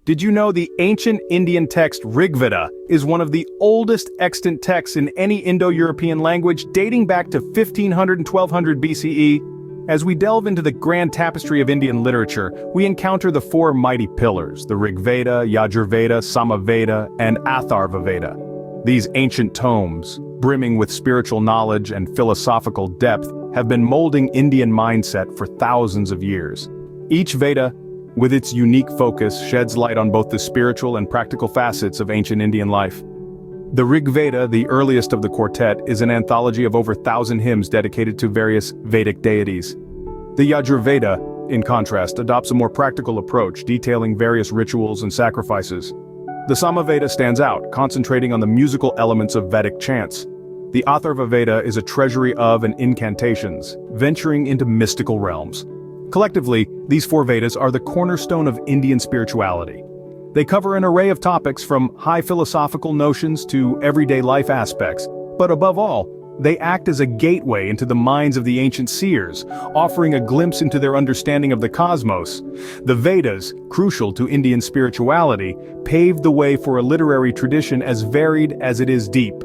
Did you know the ancient Indian text Rigveda is one of the oldest extant texts in any Indo-European language, dating back to 1500 and 1200 BCE? As we delve into the grand tapestry of Indian literature, we encounter the four mighty pillars, the Rigveda, Yajurveda, Samaveda, and Atharvaveda. These ancient tomes, brimming with spiritual knowledge and philosophical depth, have been molding Indian mindset for thousands of years. Each Veda, with its unique focus, sheds light on both the spiritual and practical facets of ancient Indian life. The Rig Veda, the earliest of the quartet, is an anthology of over 1,000 hymns dedicated to various Vedic deities. The Yajurveda, in contrast, adopts a more practical approach, detailing various rituals and sacrifices. The Samaveda stands out, concentrating on the musical elements of Vedic chants. The Atharvaveda is a treasury of and incantations, venturing into mystical realms. Collectively, these four Vedas are the cornerstone of Indian spirituality. They cover an array of topics from high philosophical notions to everyday life aspects, but above all, they act as a gateway into the minds of the ancient seers, offering a glimpse into their understanding of the cosmos. The Vedas, crucial to Indian spirituality, paved the way for a literary tradition as varied as it is deep.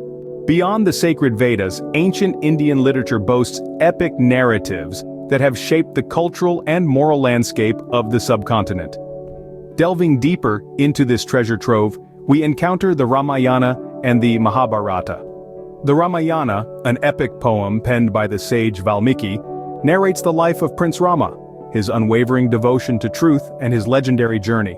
Beyond the sacred Vedas, ancient Indian literature boasts epic narratives that have shaped the cultural and moral landscape of the subcontinent. Delving deeper into this treasure trove, we encounter the Ramayana and the Mahabharata. The Ramayana, an epic poem penned by the sage Valmiki, narrates the life of Prince Rama, his unwavering devotion to truth and his legendary journey.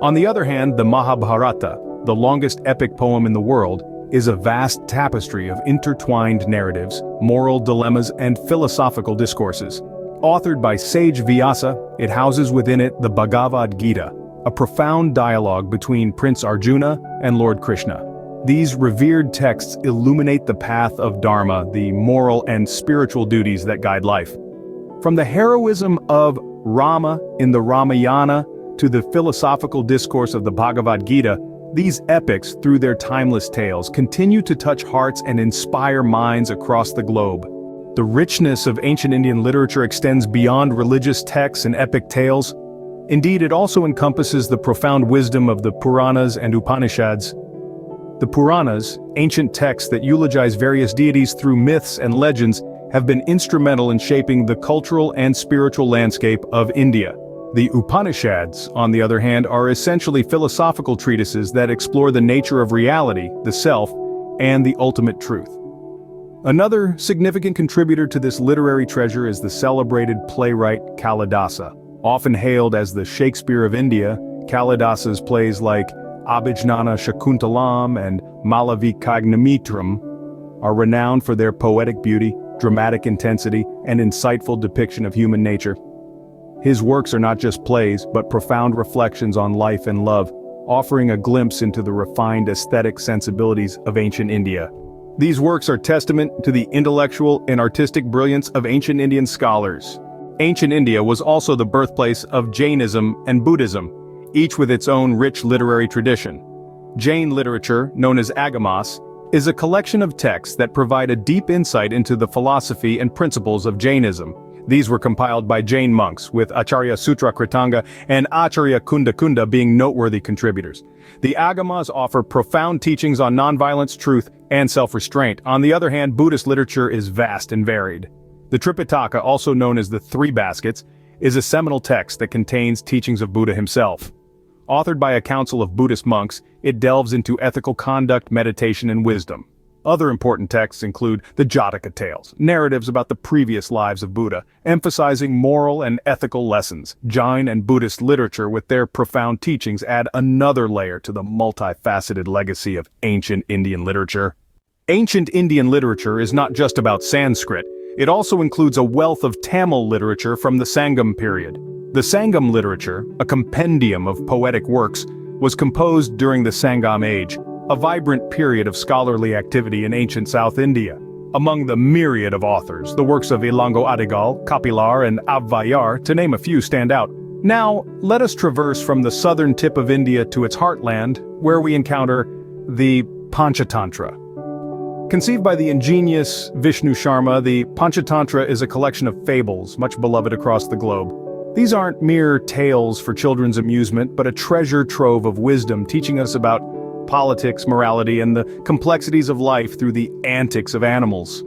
On the other hand, the Mahabharata, the longest epic poem in the world, is a vast tapestry of intertwined narratives, moral dilemmas, and philosophical discourses. Authored by sage Vyasa, it houses within it the Bhagavad Gita, a profound dialogue between Prince Arjuna and Lord Krishna. These revered texts illuminate the path of Dharma, the moral and spiritual duties that guide life. From the heroism of Rama in the Ramayana to the philosophical discourse of the Bhagavad Gita, these epics, through their timeless tales, continue to touch hearts and inspire minds across the globe. The richness of ancient Indian literature extends beyond religious texts and epic tales. Indeed, it also encompasses the profound wisdom of the Puranas and Upanishads. The Puranas, ancient texts that eulogize various deities through myths and legends, have been instrumental in shaping the cultural and spiritual landscape of India. The Upanishads, on the other hand, are essentially philosophical treatises that explore the nature of reality, the self, and the ultimate truth. Another significant contributor to this literary treasure is the celebrated playwright Kalidasa. Often hailed as the Shakespeare of India, Kalidasa's plays like Abhijnana Shakuntalam and Malavikagnamitram are renowned for their poetic beauty, dramatic intensity, and insightful depiction of human nature. His works are not just plays, but profound reflections on life and love, offering a glimpse into the refined aesthetic sensibilities of ancient India. These works are testament to the intellectual and artistic brilliance of ancient Indian scholars. Ancient India was also the birthplace of Jainism and Buddhism, each with its own rich literary tradition. Jain literature, known as Agamas, is a collection of texts that provide a deep insight into the philosophy and principles of Jainism. These were compiled by Jain monks, with Acharya Sutrakritanga and Acharya Kundakunda being noteworthy contributors. The Agamas offer profound teachings on nonviolence, truth, and self-restraint. On the other hand, Buddhist literature is vast and varied. The Tripitaka, also known as the Three Baskets, is a seminal text that contains teachings of Buddha himself. Authored by a council of Buddhist monks, it delves into ethical conduct, meditation, and wisdom. Other important texts include the Jataka tales, narratives about the previous lives of Buddha, emphasizing moral and ethical lessons. Jain and Buddhist literature, with their profound teachings, add another layer to the multifaceted legacy of ancient Indian literature. Ancient Indian literature is not just about Sanskrit. It also includes a wealth of Tamil literature from the Sangam period. The Sangam literature, a compendium of poetic works, was composed during the Sangam age, a vibrant period of scholarly activity in ancient South India. Among the myriad of authors, the works of Ilango Adigal, Kapilar, and Abvayar, to name a few, stand out. Now, let us traverse from the southern tip of India to its heartland, where we encounter the Panchatantra. Conceived by the ingenious Vishnu Sharma, the Panchatantra is a collection of fables much beloved across the globe. These aren't mere tales for children's amusement, but a treasure trove of wisdom teaching us about politics, morality, and the complexities of life through the antics of animals.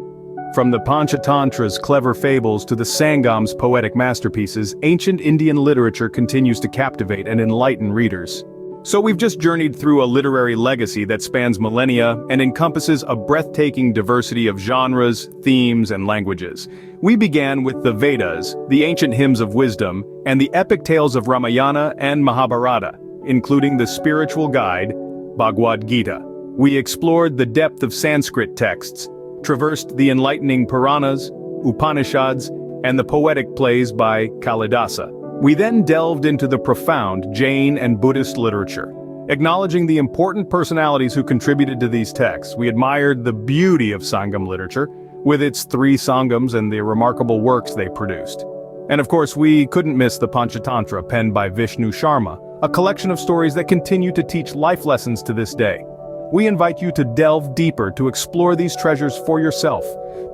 From the Panchatantra's clever fables to the Sangam's poetic masterpieces, ancient Indian literature continues to captivate and enlighten readers. So we've just journeyed through a literary legacy that spans millennia and encompasses a breathtaking diversity of genres, themes, and languages. We began with the Vedas, the ancient hymns of wisdom, and the epic tales of Ramayana and Mahabharata, including the spiritual guide, Bhagavad Gita. We explored the depth of Sanskrit texts, traversed the enlightening Puranas, Upanishads, and the poetic plays by Kalidasa. We then delved into the profound Jain and Buddhist literature. Acknowledging the important personalities who contributed to these texts, we admired the beauty of Sangam literature, with its 3 Sangams and the remarkable works they produced. And of course, we couldn't miss the Panchatantra penned by Vishnu Sharma, a collection of stories that continue to teach life lessons to this day. We invite you to delve deeper, to explore these treasures for yourself,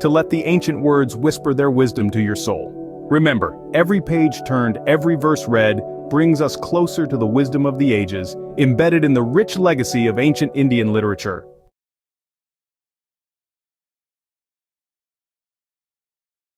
to let the ancient words whisper their wisdom to your soul. Remember, every page turned, every verse read, brings us closer to the wisdom of the ages, embedded in the rich legacy of ancient Indian literature.